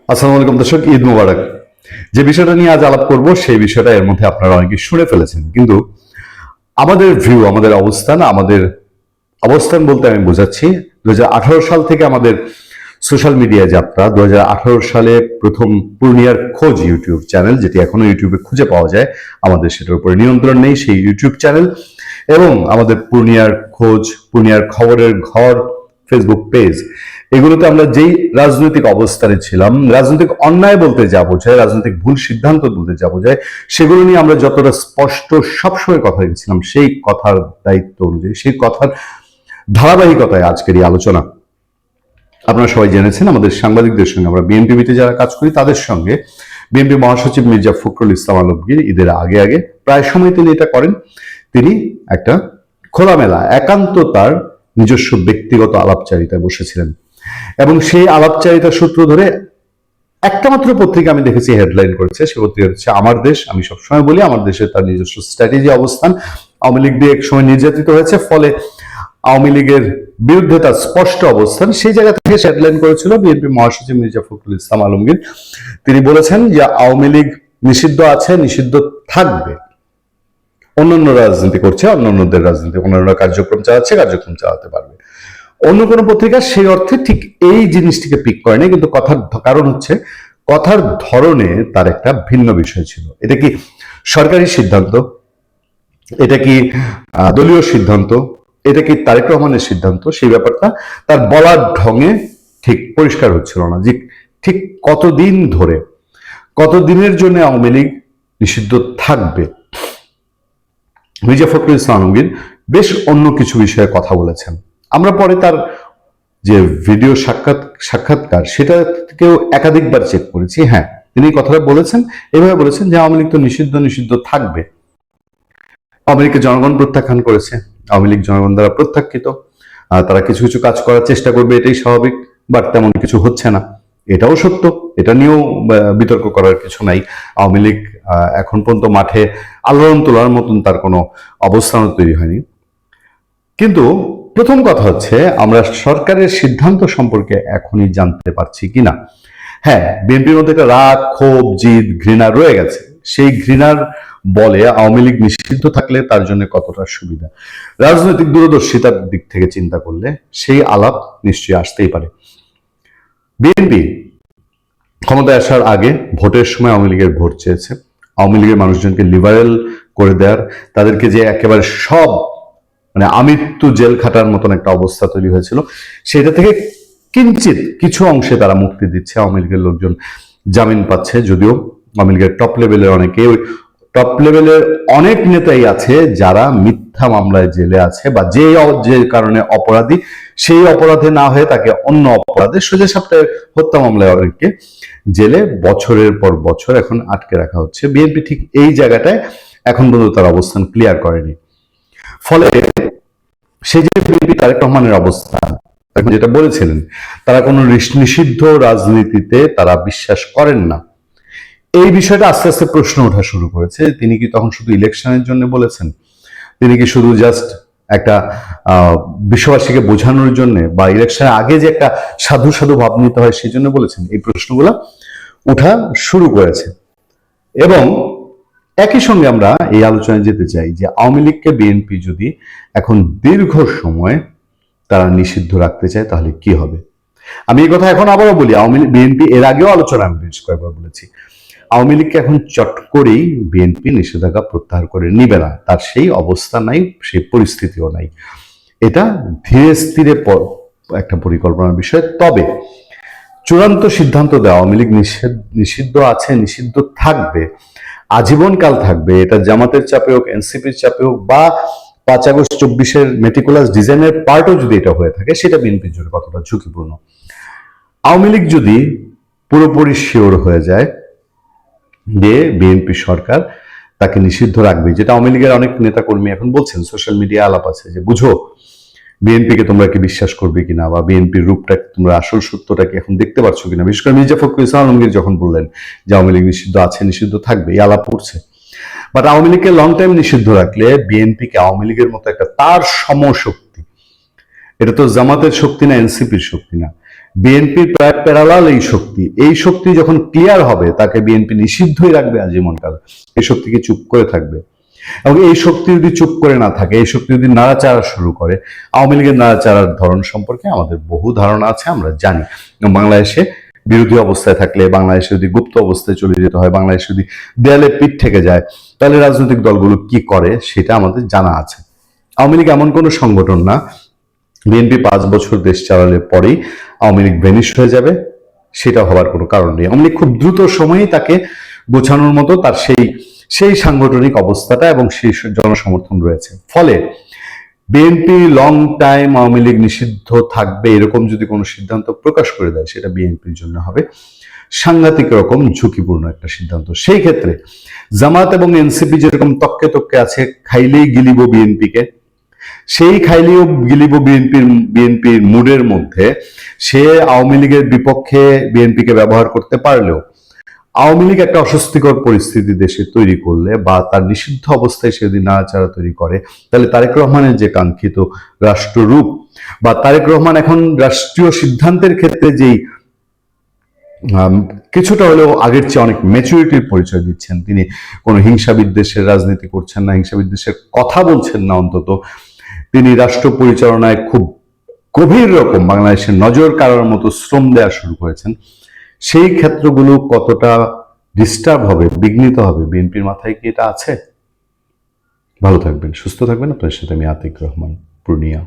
আসসালামু আলাইকুম দর্শক, ঈদ মোবারক। যে বিষয়টা নিয়ে আজ আলাপ করব সেই বিষয়টা এর মধ্যে আপনারা অনেকে শুনে ফেলেছেন, কিন্তু আমাদের ভিউ, আমাদের অবস্থান বলতে আমি বোঝাচ্ছি 2018 সাল থেকে আমাদের সোশ্যাল মিডিয়া যাত্রা। 2018 সালে প্রথম পূর্ণিয়ার খোঁজ ইউটিউব চ্যানেল, যেটি এখনো ইউটিউবে খুঁজে পাওয়া যায়, আমাদের সেটার উপরে নিয়ন্ত্রণ নেই, সেই ইউটিউব চ্যানেল এবং আমাদের পূর্ণিয়ার খোঁজ, পূর্ণিয়ার খবরের ঘর ফেসবুক পেজ, এগুলোতে আমরা যেই রাজনৈতিক অবস্থানে ছিলাম, রাজনৈতিক অন্যায় বলতে যা বোঝায়, রাজনৈতিক ভুল সিদ্ধান্ত বলতে যা বোঝায়, সেগুলো নিয়ে আমরা যতটা স্পষ্ট সবসময় কথা দিচ্ছিলাম, সেই কথার দায়িত্ব অনুযায়ী, সেই কথার ধারাবাহিকতায় আজকের এই আলোচনা। আপনারা সবাই জেনেছেন, আমাদের সাংবাদিকদের সঙ্গে, আমরা বিএনপিতে যারা কাজ করি তাদের সঙ্গে বিএনপি মহাসচিব মির্জা ফখরুল ইসলাম আলমগীর ঈদের আগে আগে প্রায় সময় তিনি এটা করেন। তিনি একটা খোলামেলা একান্ত তার নিজস্ব ব্যক্তিগত আলাপচারিতায় বসেছিলেন এবং সেই আলাপচারিতার সূত্র ধরে একটা মাত্র পত্রিকা আমি দেখেছি হেডলাইন করেছে, সে পত্রিকা হচ্ছে আমার দেশ। আমি সবসময় বলি, আমার দেশে তার নিজস্ব স্ট্র্যাটেজি, অবস্থান। আওয়ামী লীগ দিয়ে এক সময় নির্যাতিত হয়েছে, ফলে আওয়ামী লীগের বিরুদ্ধে তার স্পষ্ট অবস্থান, সেই জায়গা থেকে হেডলাইন করেছিল বিএনপি মহাসচিব মির্জা ফখরুল ইসলাম আলমগীর। তিনি বলেছেন যে আওয়ামী লীগ নিষিদ্ধ আছে, নিষিদ্ধ থাকবে, অন্যান্য রাজনীতি করছে, অন্যান্যদের রাজনীতি, অন্যান্য কার্যক্রম চালাচ্ছে, কার্যক্রম চালাতে পারবে। অন্য কোনো পত্রিকা সেই অর্থে ঠিক এই জিনিসটিকে পিক করেনি, কিন্তু কথার কারণ হচ্ছে কথার ধরনে তার একটা ভিন্ন বিষয় ছিল। এটা কি সরকারি সিদ্ধান্ত, এটা কি দলীয় সিদ্ধান্ত, এটা কি তারেক রহমানের সিদ্ধান্ত, সেই ব্যাপারটা তার বলার ঢঙে ঠিক পরিষ্কার হচ্ছিল না যে ঠিক কতদিন ধরে, কতদিনের জন্য আওয়ামী লীগ নিষিদ্ধ থাকবে। মির্জা ফখরুল ইসলাম আলমগীর বেশ অন্য কিছু বিষয়ে কথা বলেছেন। আমরা পরে তার যে ভিডিও সাক্ষাৎকার, সেটা থেকেও একাধিকবার চেক করেছি। হ্যাঁ, তিনি কথাটা বলেছেন, এভাবে বলেছেন যে আওয়ামী লীগ তো নিষিদ্ধ থাকবে। আওয়ামী লীগকে জনগণ প্রত্যাখ্যান করেছে, আওয়ামী লীগ জনগণ দ্বারা প্রত্যাখ্যিত, তারা কিছু কিছু কাজ করার চেষ্টা করবে, এটাই স্বাভাবিক, বাট তেমন কিছু হচ্ছে না, এটাও সত্য, এটা নিয়েও বিতর্ক করার কিছু নাই। আওয়ামী লীগ এখন পর্যন্ত মাঠে আলোড়ন তোলার মতন তার কোনো অবস্থান তৈরি হয়নি। কিন্তু প্রথম কথা হচ্ছে, আমরা সরকারের সিদ্ধান্ত সম্পর্কে এখনই জানতে পারছি কিনা। হ্যাঁ, বিএনপির মধ্যে একটা রাগ, ক্ষোভ, জিদ, ঘৃণা রয়ে গেছে। সেই ঘৃণার বলে আওয়ামী লীগ নিষিদ্ধ থাকলে তার জন্য কতটা সুবিধা, রাজনৈতিক দূরদর্শিতার দিক থেকে চিন্তা করলে সেই আলাপ নিশ্চয়ই আসতেই পারে। বিএনপি ক্ষমতায় আসার আগে ভোটের সময় আওয়ামী লীগের ভোট চেয়েছে, আওয়ামী লীগের মানুষজনকে লিবারেল করে দেওয়ার, তাদেরকে যে একেবারে সব মানে আমৃত্যু জেল খাটার মতন একটা অবস্থা তৈরি হয়েছিল, সেটা থেকে কিঞ্চিত কিছু অংশে তারা মুক্তি দিচ্ছে। আওয়ামী লীগের লোকজন জামিন পাচ্ছে, যদিও আওয়ামী লীগের টপ লেভেলের অনেক নেতাই আছে যারা মিথ্যা মামলায় জেলে আছে, বা যে কারণে অপরাধী, সেই অপরাধে না হয়ে তাকে অন্য অপরাধে, সোজা সাপটায় হত্যা মামলায় অনেককে জেলে বছরের পর বছর এখন আটকে রাখা হচ্ছে। বিএনপি ঠিক এই জায়গাটায় এখন পর্যন্ত তার অবস্থান ক্লিয়ার করেনি। ফলে সেই যে বিএনপি তারেক রহমানের অবস্থান, এখন যেটা বলেছিলেন, তারা কোনো নিষিদ্ধ রাজনীতিতে তারা বিশ্বাস করেন না, এই বিষয়টা আস্তে আস্তে প্রশ্ন ওঠা শুরু করেছে। তিনি কি তখন শুধু ইলেকশনের জন্য বলেছেন? তিনি কি শুধু জাস্ট একটা বিশ্ববাসীকে বোঝানোর জন্য, বা ইলেকশনের আগে যে একটা সাধু সাধু ভাব নিতে হয় সেই জন্য বলেছেন? এই প্রশ্নগুলো ওঠা শুরু করেছে। এবং একই সঙ্গে আমরা এই আলোচনায় যেতে চাই যে আওয়ামী লীগকে বিএনপি যদি এখন দীর্ঘ সময় তারা নিষিদ্ধ রাখতে চায়, তাহলে কি হবে? আমি এই কথা এখন আবারও বলি, বিএনপি এর আগেও আলোচনা আমি বেশ কয়েকবার বলেছি, আওয়ামী লীগকে এখন চট করেই বিএনপি নিষেধাজ্ঞা প্রত্যাহার করে নিবে না, তার সেই অবস্থা নাই, সেই পরিস্থিতিও নাই। এটা ধীরে স্থিরে একটা পরিকল্পনার বিষয়। তবে চূড়ান্ত সিদ্ধান্ত দেওয়া আওয়ামী লীগ নিষিদ্ধ আছে, নিষিদ্ধ থাকবে, আজীবনকাল থাকবে, এটা জামাতের চাপে হোক, এনসিপির চাপে হোক, বা 5 আগস্ট 24-এর মেটিকুলাস ডিজাইনের পার্টও যদি এটা হয়ে থাকে, সেটা বিএনপির জন্য কতটা ঝুঁকিপূর্ণ। আওয়ামী লীগ যদি পুরোপুরি শিওর হয়ে যায় যে বিএনপি সরকার তাকে নিষিদ্ধ রাখবে, যেটা আওয়ামী লীগের অনেক নেতাকর্মী এখন বলছেন, সোশ্যাল মিডিয়া আলাপ আছে যে বুঝো বিএনপিকে তোমরা কি বিশ্বাস করবে কিনা, বা বিএনপির রূপটা তোমরা আসল সত্যটা কি এখন দেখতে পাচ্ছ কিনা। বিশেষ করে মির্জা ফখরুল ইসলাম আলমগীর যখন বললেন যে আওয়ামী লীগ নিষিদ্ধ আছে, নিষিদ্ধ থাকবে, এই আলাপ পড়ছে। বাট আওয়ামী লীগকে লং টাইম নিষিদ্ধ রাখলে বিএনপিকে আওয়ামী লীগের মতো একটা তার সমশক্তি, এটা তো জামাতের শক্তি না, এনসিপির শক্তি না, বিএনপির প্রায় প্যারালাল এই শক্তি যখন ক্লিয়ার হবে তাকে বিএনপি নিষিদ্ধই রাখবে আজীবনকাল। এই শক্তিকে চুপ করে থাকবে, এবং এই শক্তি যদি চুপ করে না থাকে, এই শক্তি যদি নাড়াচাড়া শুরু করে, আওয়ামী লীগের নাড়াচাড়ার ধরন সম্পর্কে আমাদের বহু ধারণা আছে, আমরা জানি। বাংলাদেশে বিরোধী অবস্থায় থাকলে, বাংলাদেশে যদি গুপ্ত অবস্থায় চলে যেতে হয়, বাংলাদেশে যদি দেয়ালে পিঠ থেকে যায়, তাহলে রাজনৈতিক দলগুলো কি করে সেটা আমাদের জানা আছে। আওয়ামী লীগ এমন কোনো সংগঠন না, বিএনপি 5 বছর দেশ চালালে পরেই আওয়ামী লীগ ভ্যানিশ হয়ে যাবে, সেটা হওয়ার কোনো কারণ নেই। আওয়ামী লীগ খুব দ্রুত সময়েই তাকে গোছানোর মতো তার সেই সাংগঠনিক অবস্থাটা এবং সেই জনসমর্থন রয়েছে। ফলে BNP long time Awami League নিষিদ্ধ থাকবে এরকম যদি কোনো সিদ্ধান্ত প্রকাশ করে দেয়, সেটা বিএনপির জন্য হবে সাংঘাতিক রকম ঝুঁকিপূর্ণ একটা সিদ্ধান্ত। সেই ক্ষেত্রে জামাত এবং এনসিপি যেরকম তককে তককে আছে, খাইলেই গিলিব বিএনপিকে, সেই খাইলেও গিলিব বিএনপির মুডের মধ্যে সে আওয়ামী লীগের বিপক্ষে বিএনপিকে ব্যবহার করতে পারলেও আওয়ামী লীগ একটা অস্বস্তিকর পরিস্থিতি দেশে তৈরি করলে, বা তার নিষিদ্ধ অবস্থায় সে যদি নাড়াচাড়া তৈরি করে, তাহলে তারেক রহমানের যে কাঙ্ক্ষিত রাষ্ট্ররূপ, বা তারেক রহমান এখন রাষ্ট্রীয় সিদ্ধান্তের ক্ষেত্রে যেই কিছুটা হলেও আগের চেয়ে অনেক ম্যাচুরিটির পরিচয় দিচ্ছেন, তিনি কোনো হিংসা বিদ্বেষের রাজনীতি করছেন না, হিংসা বিদ্বেষের কথা বলছেন না, অন্তত তিনি রাষ্ট্র পরিচালনায় খুব গভীর রকম বাংলাদেশের নজর কাড়ার মতো শ্রম দেওয়া শুরু করেছেন। সেই ক্ষেত্রগুলো কতটা ডিস্টার্ব হবে, বিঘ্নিত হবে, বিএনপির মাথায় কি এটা আছে? ভালো থাকবেন, সুস্থ থাকবেন। আপনার সাথে আমি আতিক রহমান, পূর্ণিয়া।